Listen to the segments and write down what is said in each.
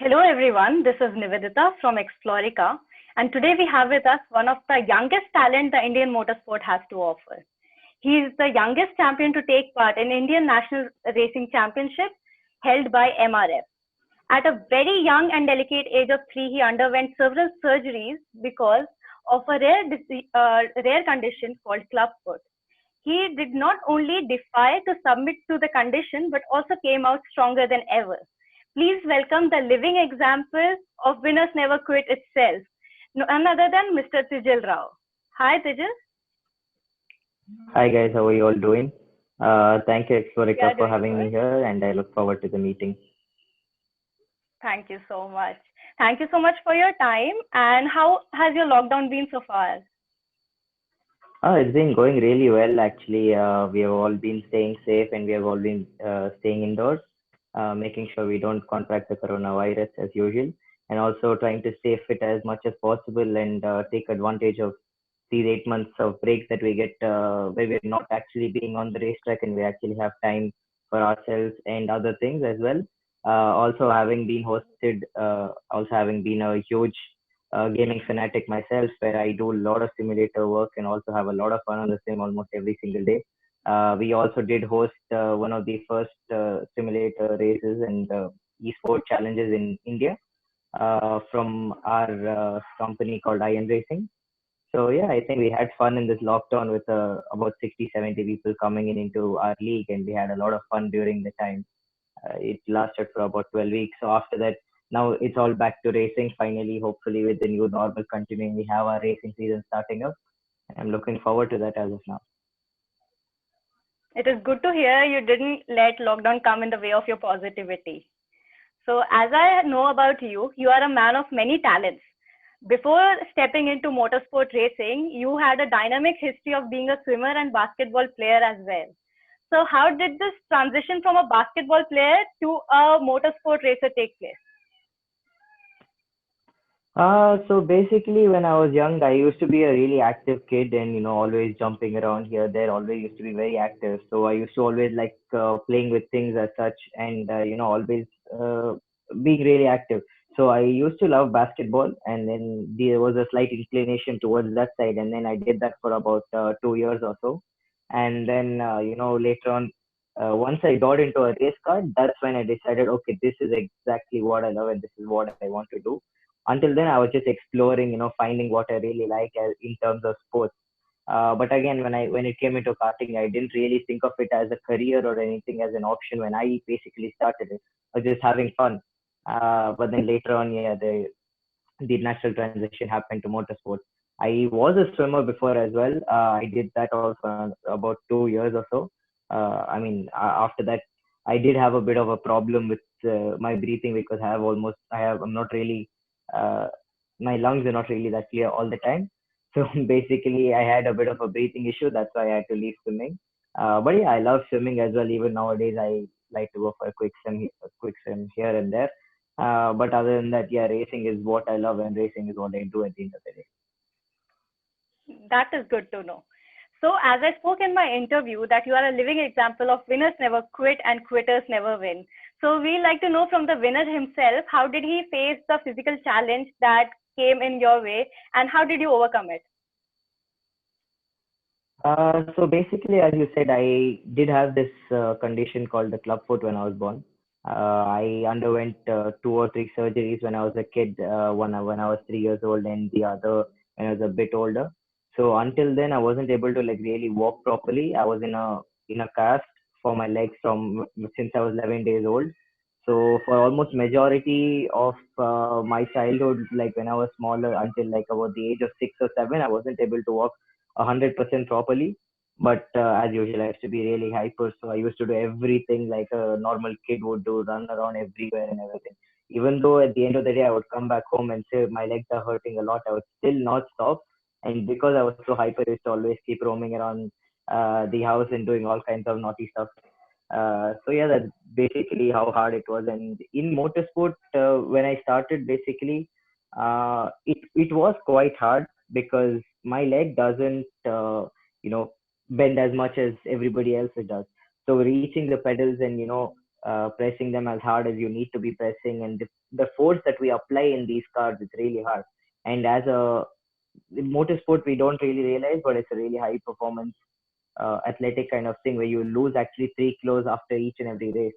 Hello everyone, this is Nivedita from Explorica, and today we have with us one of the youngest talent the Indian motorsport has to offer. He is the youngest champion to take part in Indian National Racing Championship held by MRF. At a very young and delicate age of 3, he underwent several surgeries because of a rare condition called clubfoot. He did not only defy to submit to the condition but also came out stronger than ever. Please welcome the living example of winners never quit itself, none other than Mr. Tijil Rao. Hi Tijil. Hi guys, how are you all doing? Thank you, We are Explorica, for doing having me good. here, and I look forward to the meeting. Thank you so much. Thank you so much for your time. And how has your lockdown been so far? It's been going really well, actually. We have all been staying safe, and we have all been staying indoors, making sure we don't contract the coronavirus as usual, and also trying to stay fit as much as possible and take advantage of these 8 months of break that we get, where we're not actually being on the racetrack and we actually have time for ourselves and other things as well. Also having been hosted, also having been a huge gaming fanatic myself, where I do a lot of simulator work and also have a lot of fun on the sim almost every single day. We also did host one of the first simulator races and esport challenges in India from our company called Iron Racing. So yeah, I think we had fun in this lockdown with about 60, 70 people coming in into our league, and we had a lot of fun during the time. It lasted for about 12 weeks. So after that, now it's all back to racing. Finally, hopefully with the new normal continuing, we have our racing season starting up. I'm looking forward to that as of now. It is good to hear you didn't let lockdown come in the way of your positivity. So, as I know about you, you are a man of many talents. Before stepping into motorsport racing, you had a dynamic history of being a swimmer and basketball player as well. So, how did this transition from a basketball player to a motorsport racer take place? So basically, when I was young, I used to be a really active kid and, always jumping around here, there, always used to be very active. So I used to always like playing with things as such and, always uh, being really active. So I used to love basketball, and then there was a slight inclination towards that side. And then I did that for about 2 years or so. And then, later on, once I got into a race car, that's when I decided, okay, this is exactly what I love and this is what I want to do. Until then I was just exploring, finding what I really like in terms of sports. But again, when it came into karting, I didn't really think of it as a career or anything as an option when I basically started it. I was just having fun. But then later on, yeah, the natural transition happened to motorsports. I was a swimmer before as well. I did that also about 2 years or so. After that, I did have a bit of a problem with my breathing because I'm not really, uh, my lungs are not really that clear all the time. So basically, I had a bit of a breathing issue. That's why I had to leave swimming. But yeah, I love swimming as well. Even nowadays, I like to go for a quick swim here and there. But other than that, yeah, racing is what I love, and racing is what I do at the end of the day. That is good to know. So, as I spoke in my interview, that you are a living example of winners never quit and quitters never win. So, we like to know from the winner himself, how did he face the physical challenge that came in your way, and how did you overcome it? So basically, as you said, I did have this condition called the clubfoot when I was born. I underwent 2 or 3 surgeries when I was a kid, when I was 3 years old, and the other when I was a bit older. So until then, I wasn't able to like really walk properly. I was in a cast for my legs from since I was 11 days old. So for almost majority of my childhood, like when I was smaller, until like about the age of 6 or 7, I wasn't able to walk 100% properly. But as usual, I used to be really hyper, so I used to do everything like a normal kid would do, run around everywhere and everything. Even though at the end of the day, I would come back home and say my legs are hurting a lot, I would still not stop. And because I was so hyper, I used to always keep roaming around the house and doing all kinds of naughty stuff. So yeah, that's basically how hard it was. And in motorsport, when I started, basically, it was quite hard because my leg doesn't you know bend as much as everybody else does. So reaching the pedals and pressing them as hard as you need to be pressing, and the force that we apply in these cars is really hard. And as a in motorsport, we don't really realize, but it's a really high performance athletic kind of thing where you lose actually 3 kilos after each and every race.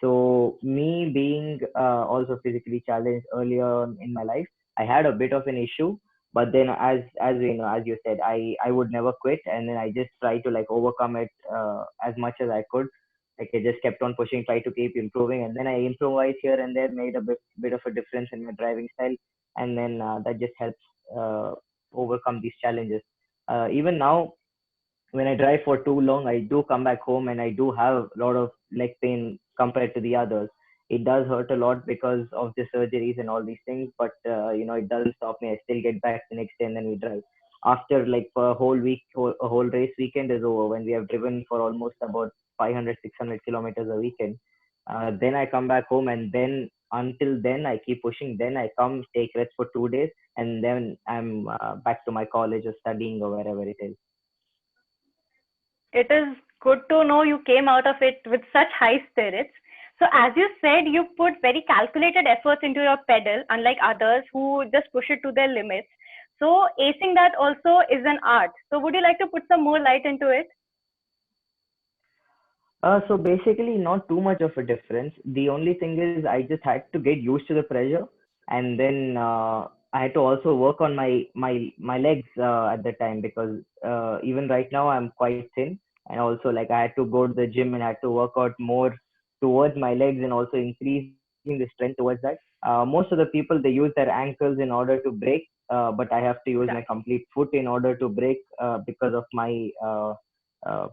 So me being also physically challenged earlier on in my life, I had a bit of an issue. But then, as you know, as you said, I would never quit, and then I just try to like overcome it as much as I could. Like I just kept on pushing, try to keep improving, and then I improvised here and there, made a bit of a difference in my driving style, and then that just helps uh, overcome these challenges. Even now, when I drive for too long, I do come back home and I do have a lot of leg pain compared to the others. It does hurt a lot because of the surgeries and all these things, but it doesn't stop me. I still get back the next day and then we drive. After like for a whole week, a whole race weekend is over when we have driven for almost about 500, 600 kilometers a weekend. Then I come back home and then until then I keep pushing. Then I come take rest for 2 days and then I'm back to my college or studying or wherever it is. It is good to know you came out of it with such high spirits. So, as you said, you put very calculated efforts into your pedal, unlike others who just push it to their limits. So, acing that also is an art. So, would you like to put some more light into it? So basically, not too much of a difference. The only thing is, I just had to get used to the pressure, and then I had to also work on my legs at the time because even right now I'm quite thin, and also like I had to go to the gym and I had to work out more towards my legs and also increasing the strength towards that. Most of the people they use their ankles in order to brake, but I have to use my Exactly. complete foot in order to brake because of my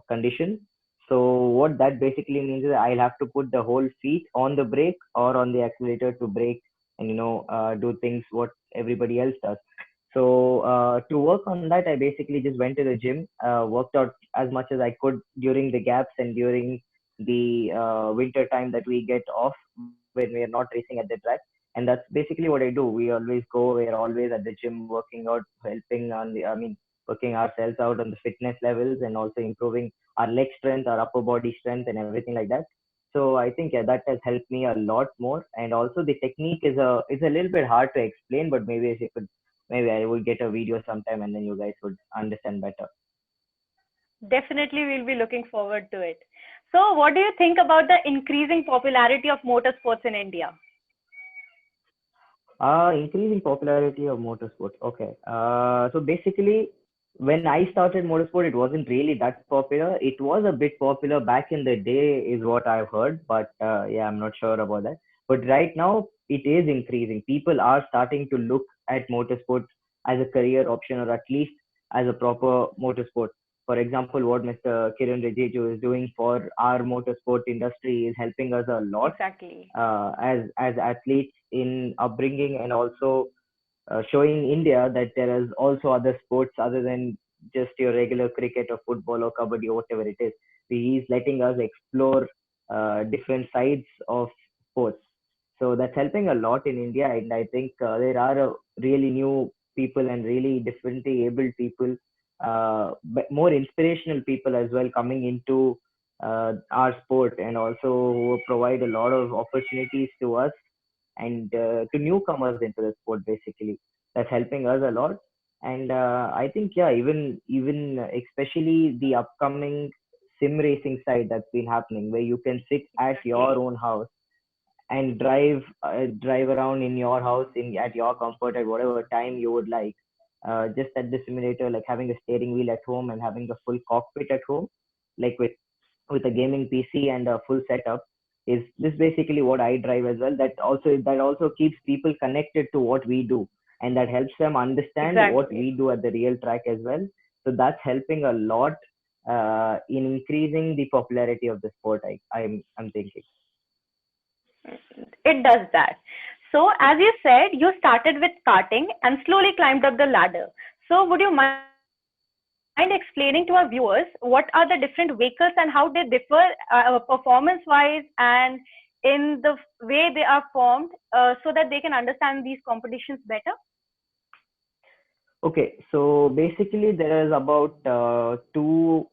condition. So what that basically means is I'll have to put the whole feet on the brake or on the accelerator to brake and do things what everybody else does. So to work on that, I basically just went to the gym, worked out as much as I could during the gaps and during the winter time that we get off when we are not racing at the track. And that's basically what I do. We always go, we're always at the gym working out, helping working ourselves out on the fitness levels and also improving our leg strength, our upper body strength, and everything like that. So I think yeah, that has helped me a lot more. And also the technique is a little bit hard to explain, but maybe if you could, maybe I will get a video sometime, and then you guys would understand better. Definitely, we'll be looking forward to it. So, what do you think about the increasing popularity of motorsports in India? Increasing popularity of motorsport. Okay. So basically, when I started motorsport, it wasn't really that popular. It was a bit popular back in the day, is what I've heard. But yeah, I'm not sure about that. But right now, it is increasing. People are starting to look at motorsport as a career option, or at least as a proper motorsport. For example, what Mr. Kiran Rijiju is doing for our motorsport industry is helping us a lot Exactly. as athletes in upbringing and also showing India that there is also other sports other than just your regular cricket or football or kabaddi or whatever it is. He is letting us explore different sides of sports. So that's helping a lot in India, and I think there are really new people and really differently abled people, but more inspirational people as well coming into our sport, and also who provide a lot of opportunities to us and to newcomers into the sport basically. That's helping us a lot. And I think yeah, even especially the upcoming sim racing side that's been happening, where you can sit at your Exactly. own house and drive around in your house in at your comfort at whatever time you would like, just at the simulator, like having a steering wheel at home and having a full cockpit at home, like with a gaming PC and a full setup. Is this basically what I drive as well? That also keeps people connected to what we do, and that helps them understand what Exactly. we do at the real track as well. So that's helping a lot in increasing the popularity of the sport. I'm thinking. It does that. So, as you said, you started with karting and slowly climbed up the ladder. So, would you mind explaining to our viewers what are the different vehicles and how they differ performance wise and in the way they are formed so that they can understand these competitions better? Okay, so basically there is about two.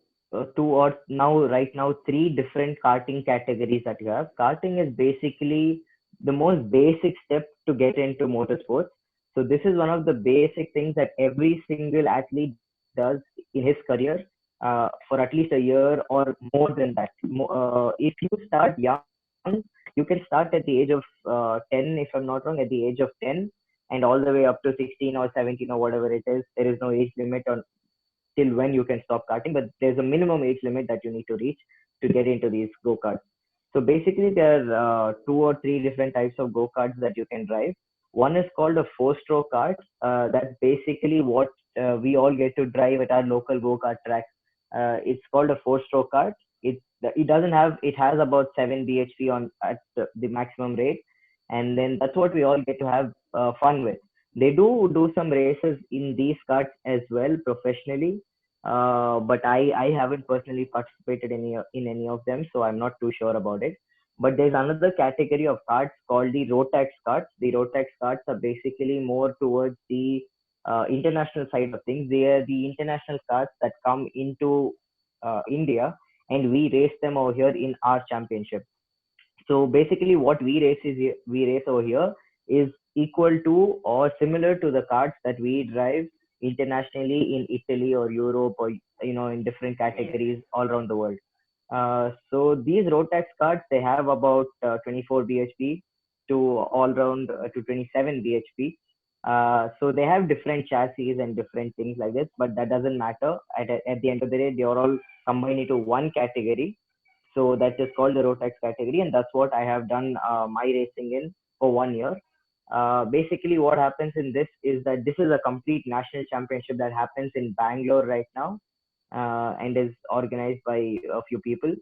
two or now right now three different karting categories that you have. Karting is basically the most basic step to get into motorsports. So this is one of the basic things that every single athlete does in his career for at least a year or more than that. If you start young, you can start at the age of 10, if I'm not wrong, at the age of 10, and all the way up to 16 or 17 or whatever it is. There is no age limit on till when you can stop karting, but there's a minimum age limit that you need to reach to get into these go karts. So basically, there are two or three different types of go karts that you can drive. One is called a four-stroke kart. That's basically what we all get to drive at our local go kart track. It's called a four-stroke kart. It doesn't have it has about 7 bhp on at the maximum rate, and then that's what we all get to have fun with. They do some races in these karts as well professionally, but I haven't personally participated in any of them, so I'm not too sure about it. But there's another category of karts called the Rotax karts. The Rotax karts are basically more towards the international side of things. They are the international karts that come into India, and we race them over here in our championship. So basically, what we race over here is equal to or similar to the cards that we drive internationally in Italy or Europe, or in different Yes. categories all around the world. So these Rotax cards, they have about 24 bhp to all round to 27 bhp. So they have different chassis and different things like this, but that doesn't matter. At the end of the day, they are all combined into one category. So that is called the Rotax category, and that's what I have done my racing in for 1 year. Basically, what happens in this is that this is a complete national championship that happens in Bangalore right now, and is organized by a few people.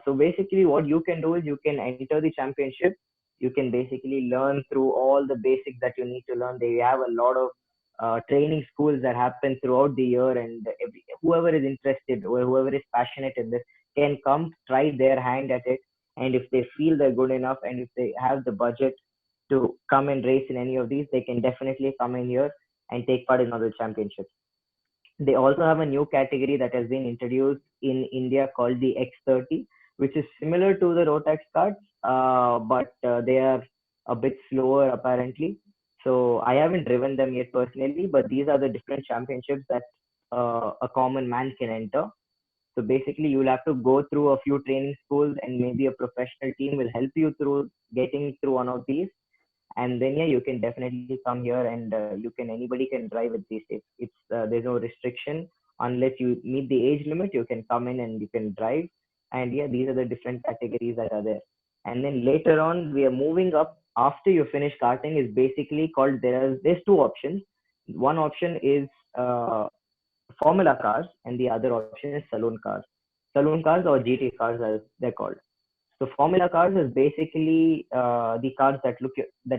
So basically, what you can do is you can enter the championship. You can basically learn through all the basics that you need to learn. They have a lot of training schools that happen throughout the year, and whoever is interested or whoever is passionate in this can come try their hand at it. And if they feel they're good enough, and if they have the budget to come and race in any of these, they can definitely come in here and take part in other championships. They also have a new category that has been introduced in India called the X30, which is similar to the Rotax cards, but they are a bit slower apparently. So I haven't driven them yet personally, but these are the different championships that a common man can enter. So basically, you'll have to go through a few training schools, and maybe a professional team will help you through getting through one of these. And then yeah, you can definitely come here, and anybody can drive with these days. There's no restriction unless you meet the age limit. You can come in and you can drive, and yeah, these are the different categories that are there. And then later on, we are moving up after you finish karting. Is basically called there's two options. One option is formula cars, and the other option is saloon cars or GT cars as they're called. So Formula cars is basically the cars that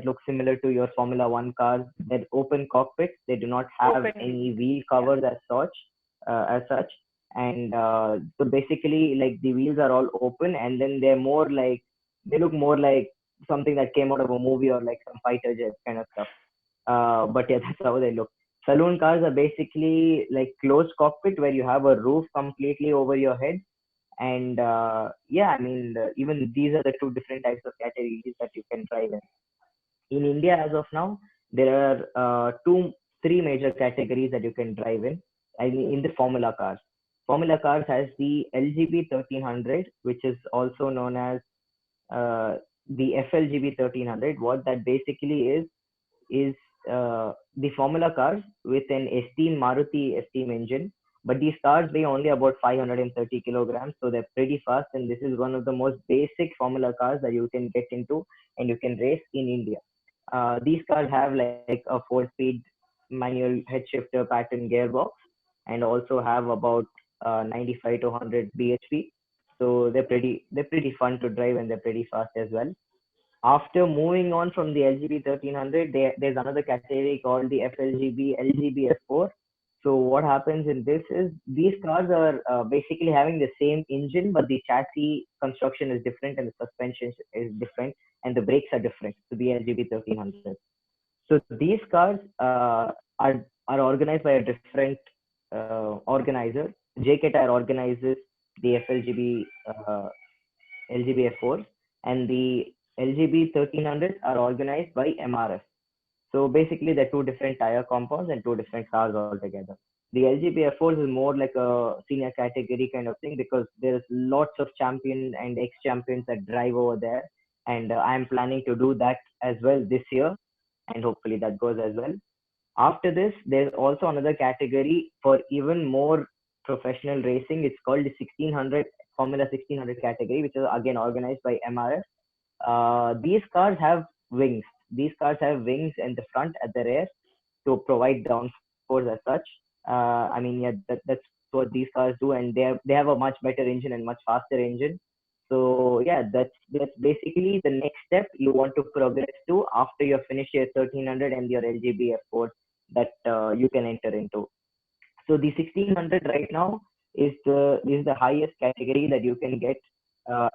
look similar to your Formula One cars. They're open cockpits. They do not have Open. any wheel Yeah. covers as such. And so basically, like the wheels are all open, and then they look more like something that came out of a movie or like some fighter jet kind of stuff. But yeah, that's how they look. Saloon cars are basically like closed cockpit where you have a roof completely over your head. And yeah, I mean, even these are the two different types of categories that you can drive in India. As of now, there are three major categories that you can drive in. I mean, in the formula cars has the LGB 1300, which is also known as the FLGB 1300. What that basically is the Formula cars with an Esteem Maruti Esteem engine. But these cars weigh only about 530 kilograms, so they're pretty fast. And this is one of the most basic Formula cars that you can get into and you can race in India. These cars have like a 4-speed manual head shifter pattern gearbox, and also have about 95 to 100 bhp. So they're pretty fun to drive, and they're pretty fast as well. After moving on from the LGB 1300, there's another category called the FLGB LGBF4. So what happens in this is these cars are basically having the same engine, but the chassis construction is different, and the suspension is different, and the brakes are different to the LGB 1300. So these cars are organized by a different organizer. JK Tire organizes the FLGB LGB-F4s, and the LGB 1300s are organized by MRF. So basically, they're two different tire compounds and two different cars altogether. The LGB-F4s is more like a senior category kind of thing because there's lots of champion and ex-champions that drive over there, and I'm planning to do that as well this year, and hopefully that goes as well. After this, there's also another category for even more professional racing. It's called the 1600 Formula 1600 category, which is again organized by MRF. These cars have wings. These cars have wings in the front at the rear to provide downforce as such. I mean, yeah, that's what these cars do, and they have a much better engine and much faster engine. So yeah, that's basically the next step you want to progress to after you finish your 1300 and your LGB F4 that you can enter into. So the 1600 right now is the highest category that you can get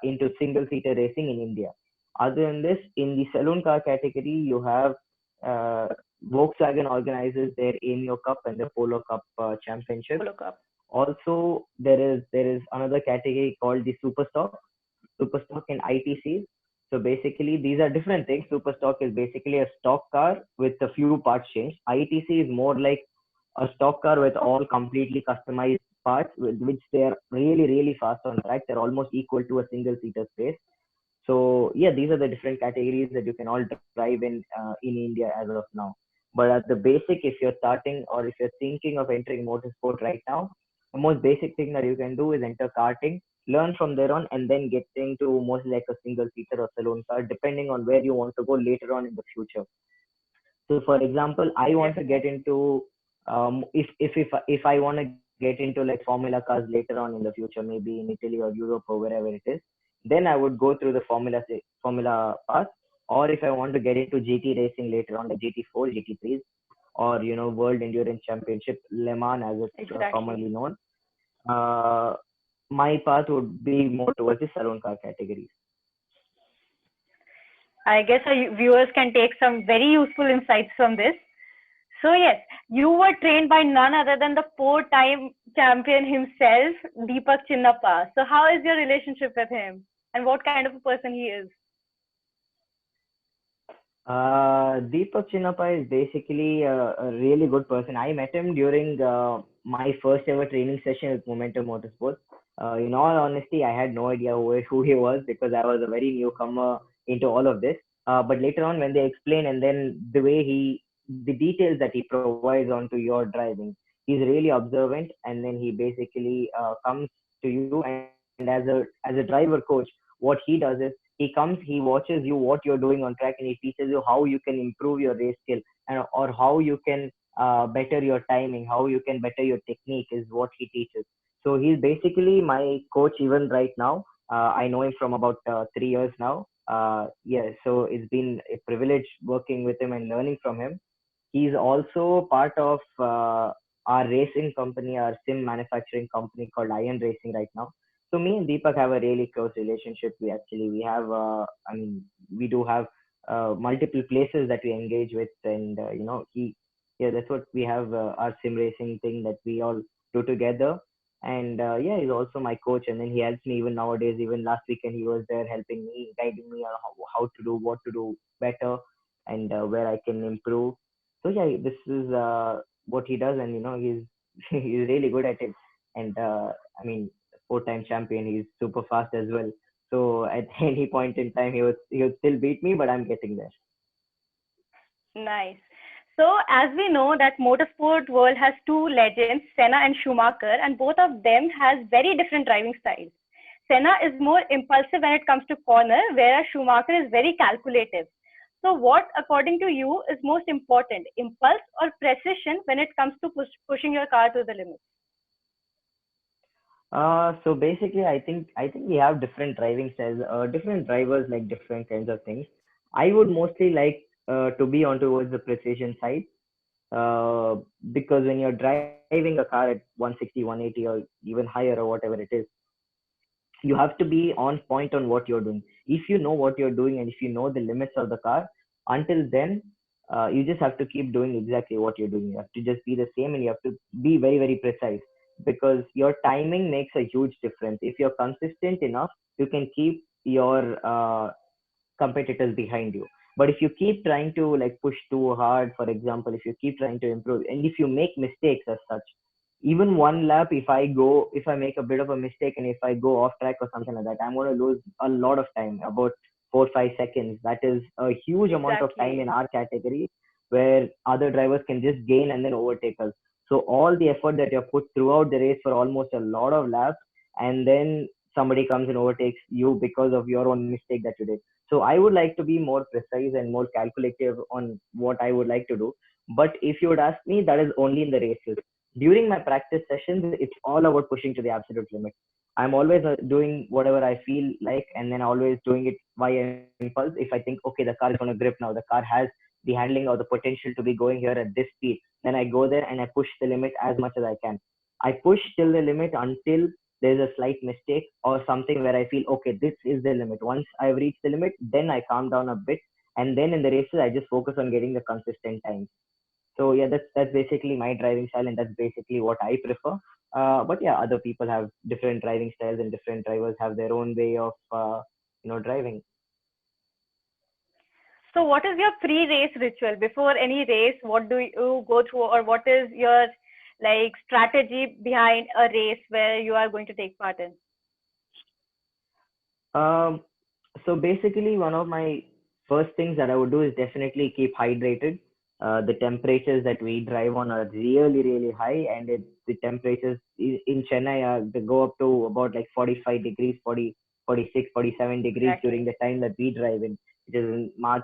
into single seater racing in India. Other than this, in the saloon car category, you have uh, Volkswagen organizes their Emio Cup and the Polo Cup championships. Polo Cup. Also, there is another category called the Superstock and ITCs. So basically, these are different things. Superstock is basically a stock car with a few parts changed. ITC is more like a stock car with all completely customized parts, with which they are really, really fast on track. They're almost equal to a single seater space. So yeah, these are the different categories that you can all drive in India as of now. But at the basic, if you're starting or if you're thinking of entering motorsport right now, the most basic thing that you can do is enter karting, learn from there on, and then get into mostly like a single seater or saloon car, depending on where you want to go later on in the future. So for example, I want to get into if I want to get into like Formula cars later on in the future, maybe in Italy or Europe or wherever it is, then I would go through the Formula path. Or if I want to get into GT racing later on, like GT4, GT3s, or World Endurance Championship, Le Mans as it's Exactly. commonly known, uh, my path would be more towards the saloon car categories. I guess our viewers can take some very useful insights from this. So yes, you were trained by none other than the four-time champion himself, Deepak Chinnappa. So how is your relationship with him, and what kind of a person he is? Deepak Chinnappa is basically a really good person. I met him during my first ever training session with Momentum Motorsports. In all honesty, I had no idea who he was because I was a very newcomer into all of this. But later on, when they explain and then the details that he provides onto your driving, he's really observant, and then he basically comes to you, and as a driver coach, what he does is he comes, he watches you what you're doing on track, and he teaches you how you can improve your race skill, and or how you can better your timing, how you can better your technique is what he teaches. So he's basically my coach even right now. I know him from about 3 years now. Yeah, so it's been a privilege working with him and learning from him. He's also part of our racing company, our sim manufacturing company called Iron Racing right now. So me and Deepak have a really close relationship. We have, I mean, we do have multiple places that we engage with, and yeah, that's what we have our sim racing thing that we all do together. And yeah, he's also my coach, and then he helps me even nowadays. Even last weekend, he was there helping me, guiding me on how to do, what to do better, and where I can improve. So yeah, this is what he does, and he's he's really good at it. And I mean, four-time champion, he's super fast as well. So at any point in time, he would still beat me, but I'm getting there. Nice. So as we know that motorsport world has two legends, Senna and Schumacher, and both of them has very different driving styles. Senna is more impulsive when it comes to corner, whereas Schumacher is very calculative. So what, according to you, is most important, impulse or precision when it comes to pushing your car to the limit? So basically, I think we have different driving styles. Different drivers like different kinds of things. I would mostly like to be on towards the precision side, uh, because when you're driving a car at 160, 180, or even higher or whatever it is, you have to be on point on what you're doing. If you know what you're doing and if you know the limits of the car, until then, you just have to keep doing exactly what you're doing. You have to just be the same, and you have to be very, very precise. because your timing makes a huge difference. If you're consistent enough, you can keep your competitors behind you. But if you keep trying to like push too hard, for example, if you keep trying to improve and if you make mistakes as such, even one lap, if I make a bit of a mistake and if I go off track or something like that, I'm going to lose a lot of time, about 4 5 seconds. That is a huge amount of time in Exactly. our category where other drivers can just gain and then overtake us. So all the effort that you have put throughout the race for almost a lot of laps, and then somebody comes and overtakes you because of your own mistake that you did. So I would like to be more precise and more calculative on what I would like to do. But if you would ask me, that is only in the races. During my practice sessions, it's all about pushing to the absolute limit. I'm always doing whatever I feel like, and then always doing it via impulse. If I think, okay, the car is going to grip now, the car has the handling or the potential to be going here at this speed, then I go there and I push the limit as much as I can. I push till the limit until there's a slight mistake or something where I feel, okay, this is the limit. Once I've reached the limit, then I calm down a bit. And then in the races, I just focus on getting the consistent time. So yeah, that's basically my driving style, and that's basically what I prefer. But yeah, other people have different driving styles, and different drivers have their own way of driving. So what is your pre-race ritual? Before any race, what do you go through, or what is your like strategy behind a race where you are going to take part in? Um, so basically, one of my first things that I would do is definitely keep hydrated. The temperatures that we drive on are really, really high, and the temperatures in Chennai they go up to about like 45 degrees, 40, 46, 47 degrees during Exactly. the time that we drive in, which is in March,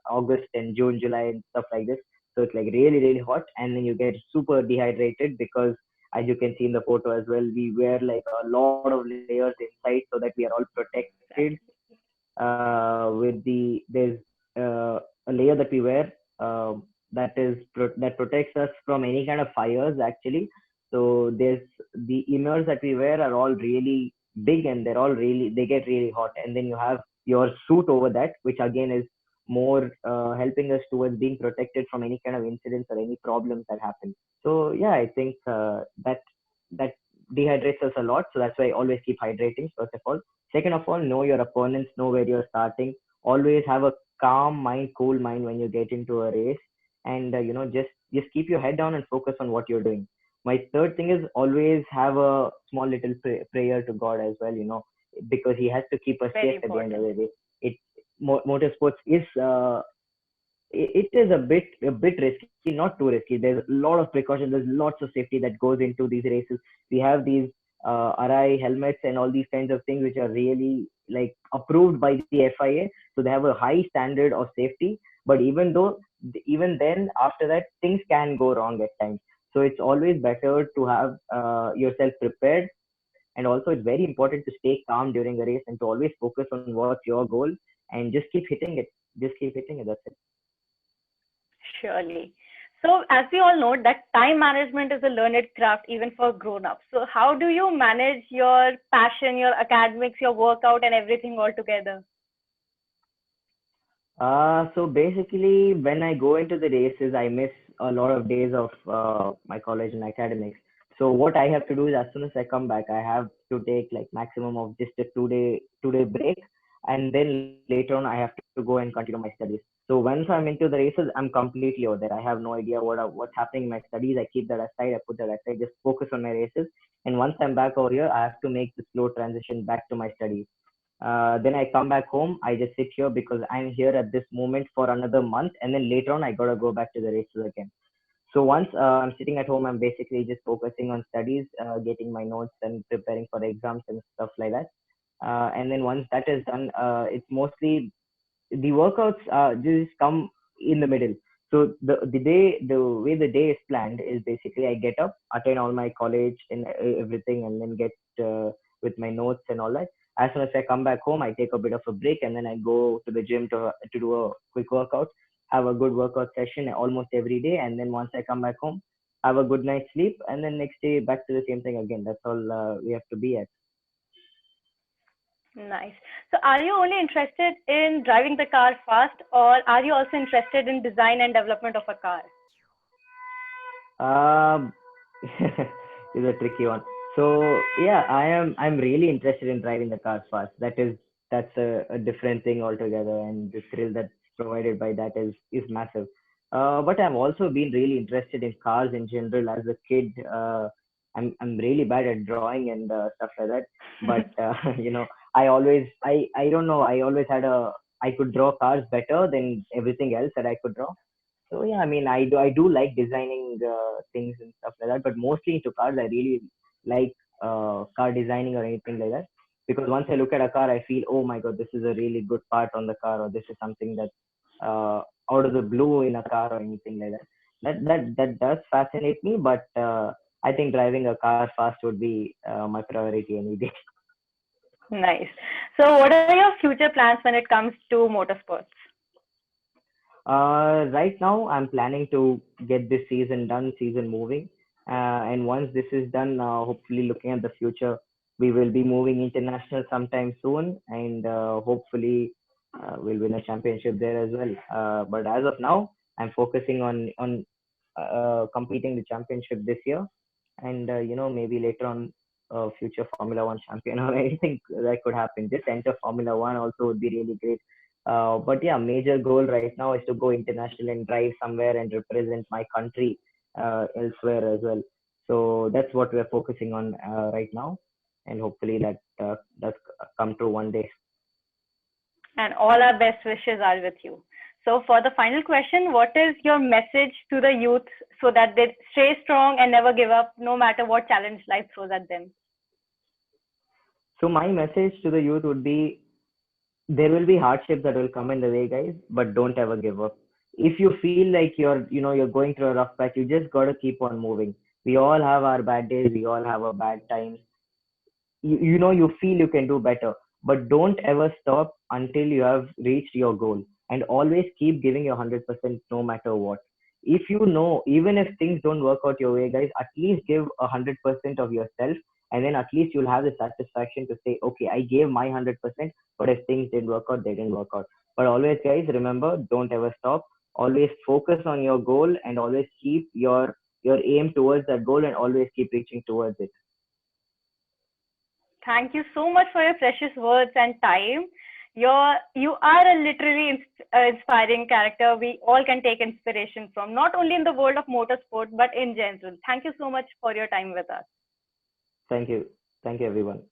August, and June, July, and stuff like this. So it's like really, really hot, and then you get super dehydrated because, as you can see in the photo as well, we wear like a lot of layers inside so that we are all protected Exactly. with there's a layer that we wear that protects us from any kind of fires actually. So there's the inners that we wear are all really big, and they get really hot, and then you have your suit over that, which again is more helping us towards being protected from any kind of incidents or any problems that happen. So yeah, I think that dehydrates us a lot. So that's why I always keep hydrating first of all. Second of all, know your opponents, know where you're starting. Always have a calm mind, cool mind when you get into a race, and just keep your head down and focus on what you're doing. My third thing is always have a small little prayer to God as well. Because He has to keep us Very safe at the end of important. the day. It Motorsports is it is a bit risky, not too risky. There's a lot of precaution. There's lots of safety that goes into these races. We have these Arai helmets and all these kinds of things which are really like approved by the FIA. So they have a high standard of safety. But even then, after that, things can go wrong at times. So it's always better to have yourself prepared, and also it's very important to stay calm during a race and to always focus on what's your goal and just keep hitting it. Just keep hitting it. That's it. Surely. So, as we all know, that time management is a learned craft even for grown-ups. So, how do you manage your passion, your academics, your workout, and everything all together? So basically, when I go into the races, I miss a lot of days of my college and academics. So what I have to do is, as soon as I come back, I have to take like maximum of just a 2-day break, and then later on I have to go and continue my studies. So once I'm into the races, I'm completely over there. I have no idea what's happening in my studies. I keep that aside. I put that aside. Just focus on my races. And once I'm back over here, I have to make the slow transition back to my studies. Then I come back home. I just sit here because I'm here at this moment for another month, and then later on I gotta go back to the races again. So once I'm sitting at home, I'm basically just focusing on studies, getting my notes and preparing for the exams and stuff like that. And then once that is done, it's mostly the workouts just come in the middle. So the way the day is planned is basically I get up, attend all my college and everything, and then get with my notes and all that. As soon as I come back home, I take a bit of a break, and then I go to the gym to do a quick workout, have a good workout session almost every day, and then once I come back home, have a good night's sleep, and then next day back to the same thing again. That's all we have to be at. Nice. So, are you only interested in driving the car fast, or are you also interested in design and development of a car? Um, is a tricky one. So yeah, I'm really interested in driving the cars fast. That's a different thing altogether, and the thrill that's provided by that is massive. But I've also been really interested in cars in general as a kid. I'm really bad at drawing and stuff like that. But I don't know. I could draw cars better than everything else that I could draw. So yeah, I mean, I do like designing things and stuff like that, but mostly into cars. I really like car designing or anything like that, because once I look at a car, I feel, oh my god, this is a really good part on the car, or this is something that out of the blue in a car or anything like that. That does fascinate me, but I think driving a car fast would be my priority any day. Nice. So, what are your future plans when it comes to motorsports? Right now, I'm planning to get this season done, season moving. And once this is done, hopefully looking at the future, we will be moving international sometime soon, and hopefully we'll win a championship there as well. But as of now, I'm focusing on competing the championship this year, and maybe later on, future Formula One champion or anything that could happen. Just enter Formula One also would be really great. But yeah, major goal right now is to go international and drive somewhere and represent my country elsewhere as well. So that's what we're focusing on right now, and hopefully that does come true one day. And all our best wishes are with you. So, for the final question, what is your message to the youth so that they stay strong and never give up, no matter what challenge life throws at them? So my message to the youth would be, there will be hardships that will come in the way, guys, but don't ever give up. If you feel like you're going through a rough patch, you just got to keep on moving. We all have our bad days, we all have our bad times. You feel you can do better, but don't ever stop until you have reached your goal, and always keep giving your 100% no matter what. If even if things don't work out your way, guys, at least give 100% of yourself, and then at least you'll have the satisfaction to say, okay, I gave my 100%, but if things didn't work out, they didn't work out. But always, guys, remember, don't ever stop. Always focus on your goal, and always keep your aim towards that goal, and always keep reaching towards it. Thank you so much for your precious words and time. You are a literally inspiring character. We all can take inspiration from, not only in the world of motorsport, but in general. Thank you so much for your time with us. Thank you. Thank you, everyone.